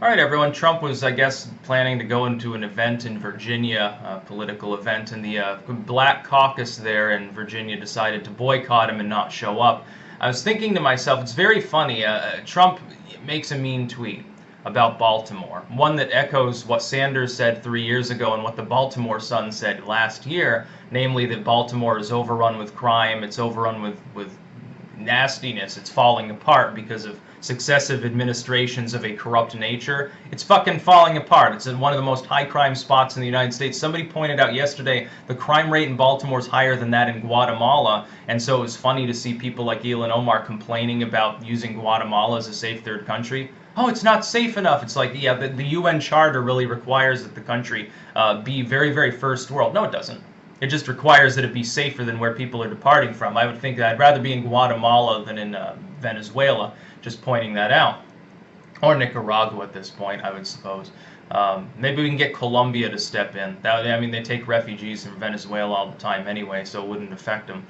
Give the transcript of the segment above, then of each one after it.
All right, everyone. Trump was, I guess, planning to go into an event in Virginia, a political event, and the Black Caucus there in Virginia decided to boycott him and not show up. I was thinking to myself, it's very funny. Trump makes a mean tweet about Baltimore, one that echoes what Sanders said 3 years ago and what the Baltimore Sun said last year, namely that Baltimore is overrun with crime, it's overrun with nastiness, it's falling apart because of successive administrations of a corrupt nature. It's fucking falling apart. It's in one of the most high crime spots in the United States. Somebody pointed out yesterday the crime rate in Baltimore is higher than that in Guatemala, and so it was funny to see people like Elon Omar complaining about using Guatemala as a safe third country. Oh, it's not safe enough. It's like, yeah, the UN Charter really requires that the country be very, very first world. No, it doesn't. It just requires that it be safer than where people are departing from. I would think that I'd rather be in Guatemala than in Venezuela, just pointing that out. Or Nicaragua at this point, I would suppose. Maybe we can get Colombia to step in. I mean, they take refugees from Venezuela all the time anyway, so it wouldn't affect them.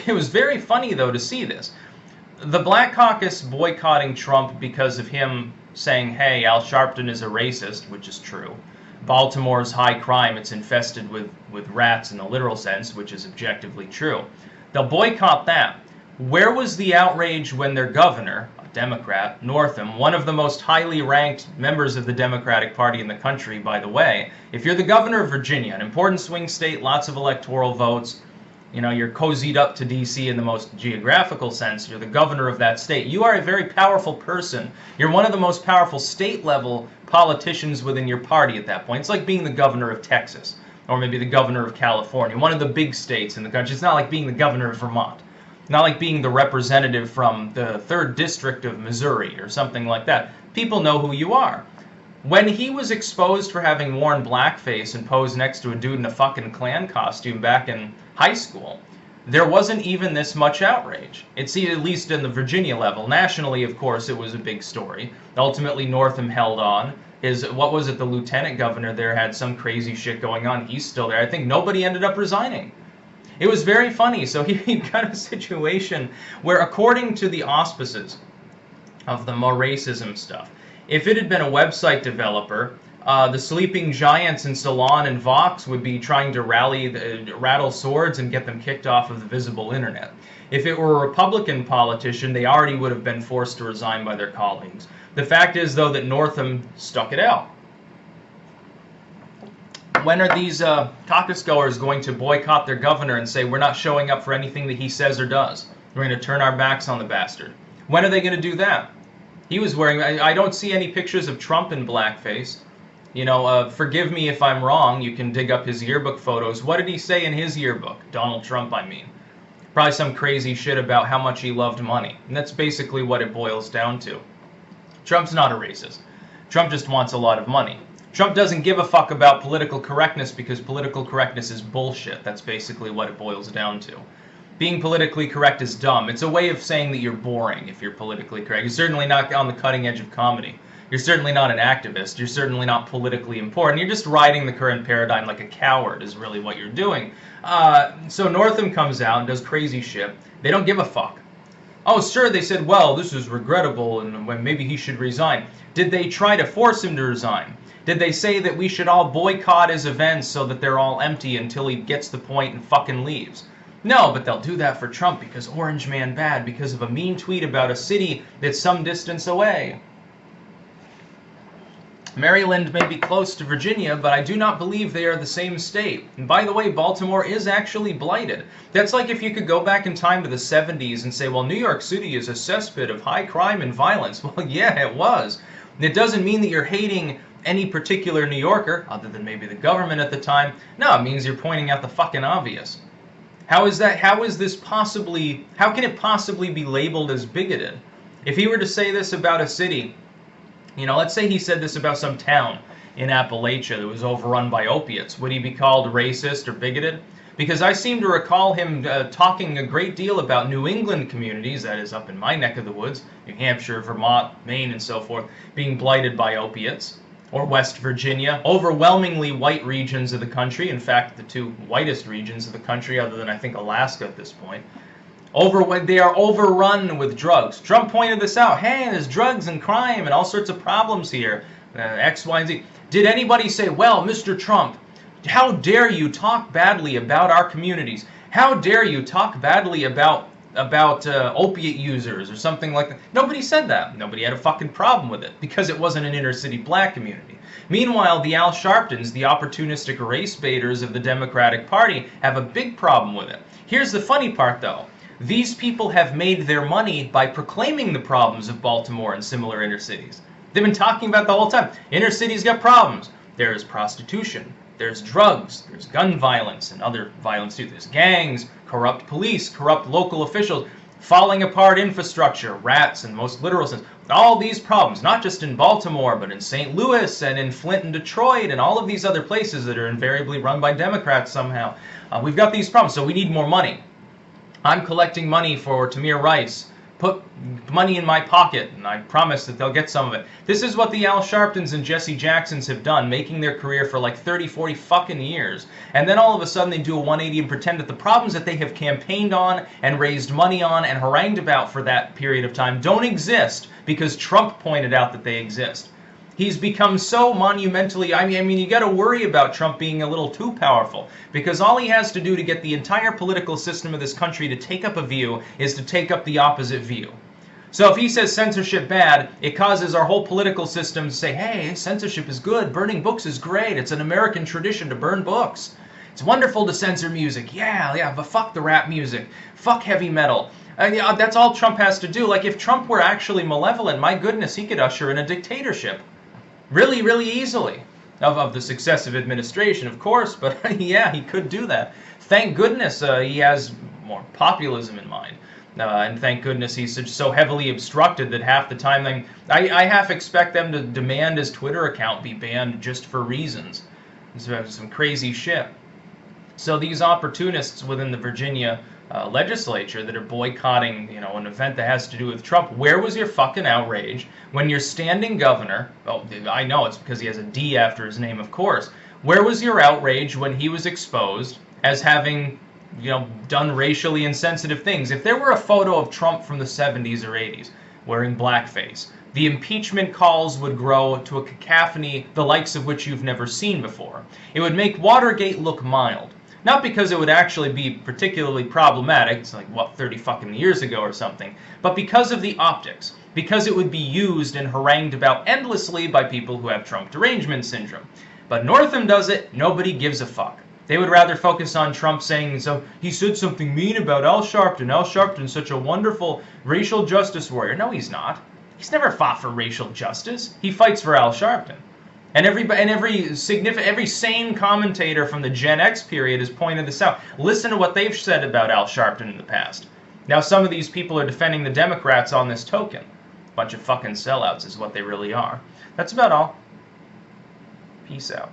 It was very funny, though, to see this. The Black Caucus boycotting Trump because of him saying, hey, Al Sharpton is a racist, which is true. Baltimore's high crime, it's infested with rats in the literal sense, which is objectively true. They'll boycott that. Where was the outrage when their governor, a Democrat, Northam, one of the most highly ranked members of the Democratic Party in the country, by the way, if you're the governor of Virginia, an important swing state, lots of electoral votes, you know, you're cozied up to D.C. in the most geographical sense, you're the governor of that state, you are a very powerful person. You're one of the most powerful state-level politicians within your party at that point. It's like being the governor of Texas, or maybe the governor of California, one of the big states in the country. It's not like being the governor of Vermont. Not like being the representative from the 3rd District of Missouri or something like that. People know who you are. When he was exposed for having worn blackface and posed next to a dude in a fucking Klan costume back in high school, there wasn't even this much outrage. It's at least in the Virginia level. Nationally, of course, it was a big story. Ultimately, Northam held on. What was it, the lieutenant governor there had some crazy shit going on. He's still there. I think nobody ended up resigning. It was very funny. So he got a situation where, according to the auspices of the more racism stuff, if it had been a website developer, the sleeping giants in Salon and Vox would be trying to rattle swords and get them kicked off of the visible internet. If it were a Republican politician, they already would have been forced to resign by their colleagues. The fact is, though, that Northam stuck it out. When are these caucus goers going to boycott their governor and say, we're not showing up for anything that he says or does? We're going to turn our backs on the bastard. When are they going to do that? He was wearing, I don't see any pictures of Trump in blackface. You know, forgive me if I'm wrong. You can dig up his yearbook photos. What did he say in his yearbook? Donald Trump, I mean. Probably some crazy shit about how much he loved money. And that's basically what it boils down to. Trump's not a racist. Trump just wants a lot of money. Trump doesn't give a fuck about political correctness because political correctness is bullshit. That's basically what it boils down to. Being politically correct is dumb. It's a way of saying that you're boring if you're politically correct. You're certainly not on the cutting edge of comedy. You're certainly not an activist. You're certainly not politically important. You're just riding the current paradigm like a coward is really what you're doing. So Northam comes out and does crazy shit. They don't give a fuck. Oh, sure, they said, well, this is regrettable and maybe he should resign. Did they try to force him to resign? Did they say that we should all boycott his events so that they're all empty until he gets the point and fucking leaves? No, but they'll do that for Trump because Orange Man bad, because of a mean tweet about a city that's some distance away. Maryland may be close to Virginia, but I do not believe they are the same state. And by the way, Baltimore is actually blighted. That's like if you could go back in time to the 70s and say, well, New York City is a cesspit of high crime and violence. Well, yeah, it was. It doesn't mean that you're hating any particular New Yorker, other than maybe the government at the time. No, it means you're pointing out the fucking obvious. How is that? How is this possibly? How can it possibly be labeled as bigoted? If he were to say this about a city, you know, let's say he said this about some town in Appalachia that was overrun by opiates, would he be called racist or bigoted? Because I seem to recall him talking a great deal about New England communities, that is up in my neck of the woods, New Hampshire, Vermont, Maine, and so forth, being blighted by opiates. Or West Virginia, overwhelmingly white regions of the country, in fact, the two whitest regions of the country, other than I think Alaska at this point, They are overrun with drugs. Trump pointed this out. Hey, there's drugs and crime and all sorts of problems here. X, Y, and Z. Did anybody say, well, Mr. Trump, how dare you talk badly about our communities? How dare you talk badly about opiate users or something like that? Nobody said that. Nobody had a fucking problem with it because it wasn't an inner city black community. Meanwhile, the Al Sharptons, the opportunistic race baiters of the Democratic Party, have a big problem with it. Here's the funny part, though. These people have made their money by proclaiming the problems of Baltimore and similar inner cities. They've been talking about it the whole time. Inner cities got problems. There's prostitution. There's drugs. There's gun violence and other violence too. There's gangs, corrupt police, corrupt local officials, falling apart infrastructure, rats in most literal sense. All these problems, not just in Baltimore, but in St. Louis and in Flint and Detroit and all of these other places that are invariably run by Democrats somehow. We've got these problems, so we need more money. I'm collecting money for Tamir Rice. Put money in my pocket, and I promise that they'll get some of it. This is what the Al Sharptons and Jesse Jacksons have done, making their career for like 30, 40 fucking years. And then all of a sudden they do a 180 and pretend that the problems that they have campaigned on and raised money on and harangued about for that period of time don't exist because Trump pointed out that they exist. He's become so monumentally, I mean, you got to worry about Trump being a little too powerful because all he has to do to get the entire political system of this country to take up a view is to take up the opposite view. So if he says censorship bad, it causes our whole political system to say, hey, censorship is good, burning books is great, it's an American tradition to burn books. It's wonderful to censor music, yeah, but fuck the rap music, fuck heavy metal. That's all Trump has to do. Like, if Trump were actually malevolent, my goodness, he could usher in a dictatorship. Really, really easily. Of the successive administration, of course, but yeah, he could do that. Thank goodness he has more populism in mind. And thank goodness he's so heavily obstructed that half the time I half expect them to demand his Twitter account be banned just for reasons. It's some crazy shit. So these opportunists within the Virginia legislature that are boycotting, an event that has to do with Trump. Where was your fucking outrage when your standing governor? Oh, I know it's because he has a D after his name, of course. Where was your outrage when he was exposed as having, done racially insensitive things? If there were a photo of Trump from the 70s or 80s wearing blackface, the impeachment calls would grow to a cacophony the likes of which you've never seen before. It would make Watergate look mild. Not because it would actually be particularly problematic, it's like, 30 fucking years ago or something, but because of the optics. Because it would be used and harangued about endlessly by people who have Trump derangement syndrome. But Northam does it, nobody gives a fuck. They would rather focus on Trump saying, so he said something mean about Al Sharpton. Al Sharpton's such a wonderful racial justice warrior. No, he's not. He's never fought for racial justice. He fights for Al Sharpton. And every sane commentator from the Gen X period has pointed this out. Listen to what they've said about Al Sharpton in the past. Now some of these people are defending the Democrats on this token. Bunch of fucking sellouts is what they really are. That's about all. Peace out.